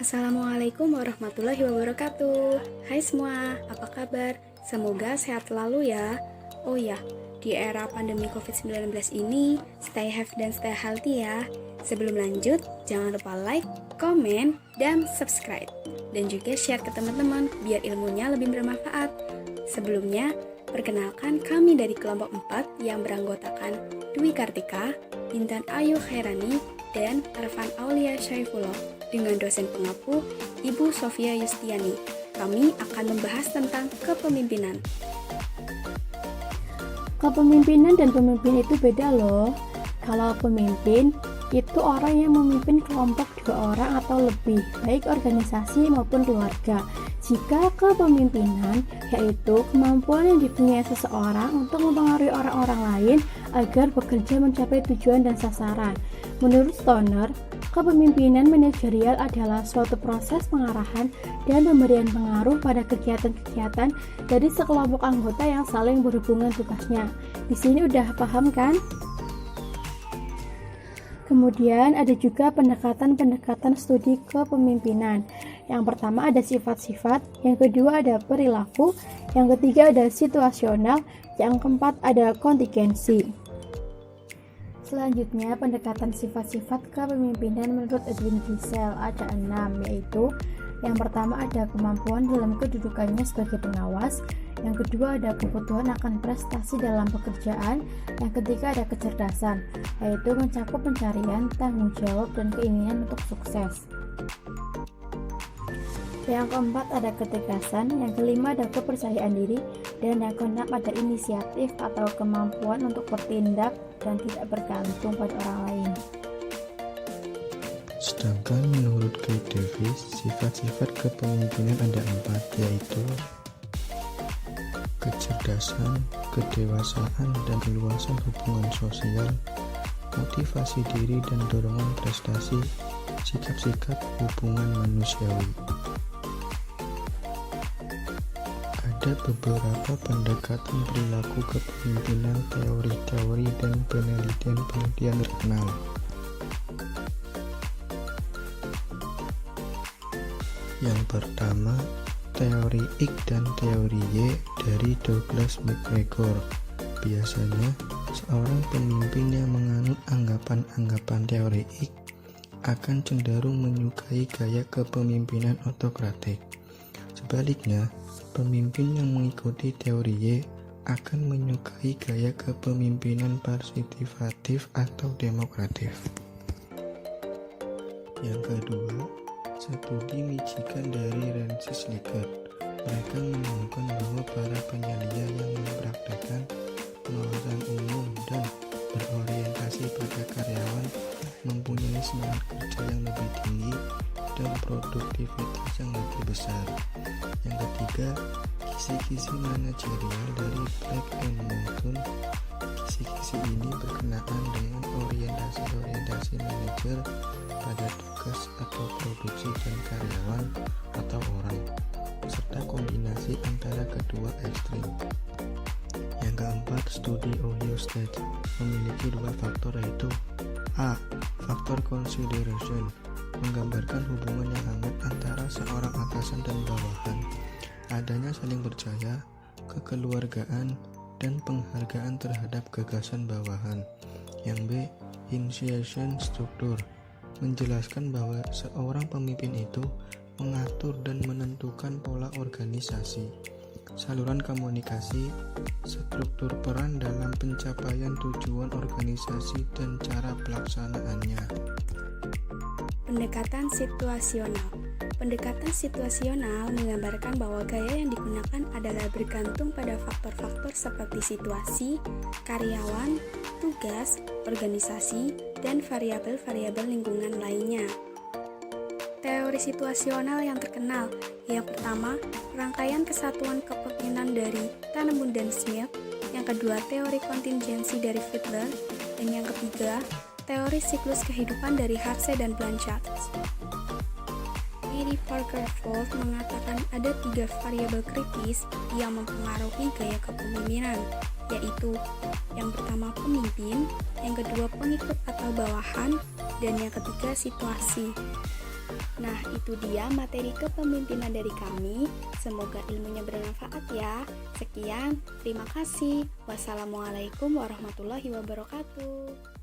Assalamualaikum warahmatullahi wabarakatuh. Hai semua, apa kabar? Semoga sehat selalu ya. Oh ya, di era pandemi COVID-19 ini, stay healthy dan stay healthy ya. Sebelum lanjut, jangan lupa like, komen, dan subscribe. Dan juga share ke teman-teman biar ilmunya lebih bermanfaat. Sebelumnya, perkenalkan kami dari kelompok 4 yang beranggotakan Dwi Kartika, Intan Ayu Khairani, dan Arfan Aulia Syaifullah dengan dosen pengapu Ibu Sofia Yustiani. Kami akan membahas tentang kepemimpinan. Kepemimpinan dan pemimpin itu beda loh. Kalau pemimpin itu orang yang memimpin kelompok 2 orang atau lebih, baik organisasi maupun keluarga. Jika kepemimpinan yaitu kemampuan yang dipunyai seseorang untuk mempengaruhi orang-orang lain agar bekerja mencapai tujuan dan sasaran. Menurut Stoner, kepemimpinan manajerial adalah suatu proses pengarahan dan pemberian pengaruh pada kegiatan-kegiatan dari sekelompok anggota yang saling berhubungan tugasnya. Di sini udah paham kan? Kemudian ada juga pendekatan-pendekatan studi kepemimpinan. Yang pertama ada sifat-sifat, yang kedua ada perilaku, yang ketiga ada situasional, yang keempat ada kontingensi. Selanjutnya, pendekatan sifat-sifat kepemimpinan menurut Edwin Gisel ada 6, yaitu yang pertama ada kemampuan dalam kedudukannya sebagai pengawas, yang kedua ada kebutuhan akan prestasi dalam pekerjaan, yang ketiga ada kecerdasan, yaitu mencakup pencarian, tanggung jawab, dan keinginan untuk sukses. Yang keempat ada ketegasan, yang kelima ada kepercayaan diri, dan yang keenam ada inisiatif atau kemampuan untuk bertindak dan tidak bergantung pada orang lain. Sedangkan menurut Kate Davis, sifat-sifat kepemimpinan ada 4, yaitu kecerdasan, kedewasaan, dan keluasan hubungan sosial, motivasi diri dan dorongan prestasi, sikap-sikap hubungan manusiawi. Ada beberapa pendekatan perilaku kepemimpinan, teori-teori, dan penelitian-penelitian terkenal. Yang pertama, teori X dan teori Y dari Douglas MacGregor. Biasanya, seorang pemimpin yang menganut anggapan-anggapan teori X akan cenderung menyukai gaya kepemimpinan otokratik. Sebaliknya, pemimpin yang mengikuti teori Y akan menyukai gaya kepemimpinan partisipatif atau demokratif. Yang kedua, studi Michigan dari Francis Liggett. Mereka menemukan bahwa para penyelia yang mempraktikkan pengawasan umum dan berorientasi pada karyawan mempunyai semangat kerja yang lebih tinggi dan produktivitas yang lebih besar. Yang ketiga, kisi-kisi manajerial dari Black and Moulton. Kisi-kisi ini berkenaan dengan orientasi manajer pada tugas atau produksi dan karyawan atau orang, serta kombinasi antara kedua ekstrim. Yang keempat, studi Ohio State memiliki 2 faktor, yaitu A. Faktor consideration, menggambarkan hubungan yang hangat antara seorang atasan dan bawahan, adanya saling percaya, kekeluargaan, dan penghargaan terhadap gagasan bawahan. Yang B. Initiation struktur, menjelaskan bahwa seorang pemimpin itu mengatur dan menentukan pola organisasi, saluran komunikasi, struktur peran dalam pencapaian tujuan organisasi, dan cara pelaksanaannya. Pendekatan situasional. Pendekatan situasional menggambarkan bahwa gaya yang digunakan adalah bergantung pada faktor-faktor seperti situasi, karyawan, tugas, organisasi, dan variabel-variabel lingkungan lainnya. Teori situasional yang terkenal, yang pertama, rangkaian kesatuan kepemimpinan dari Kahneman dan Smith, yang kedua, teori kontingensi dari Fiedler, dan yang ketiga, teori siklus kehidupan dari Harse dan Blanchard. Mary Parker Folt mengatakan ada 3 variabel kritis yang mempengaruhi gaya kepemimpinan, yaitu yang pertama pemimpin, yang kedua pengikut atau bawahan, dan yang ketiga situasi. Nah, itu dia materi kepemimpinan dari kami. Semoga ilmunya bermanfaat ya. Sekian, terima kasih. Wassalamualaikum warahmatullahi wabarakatuh.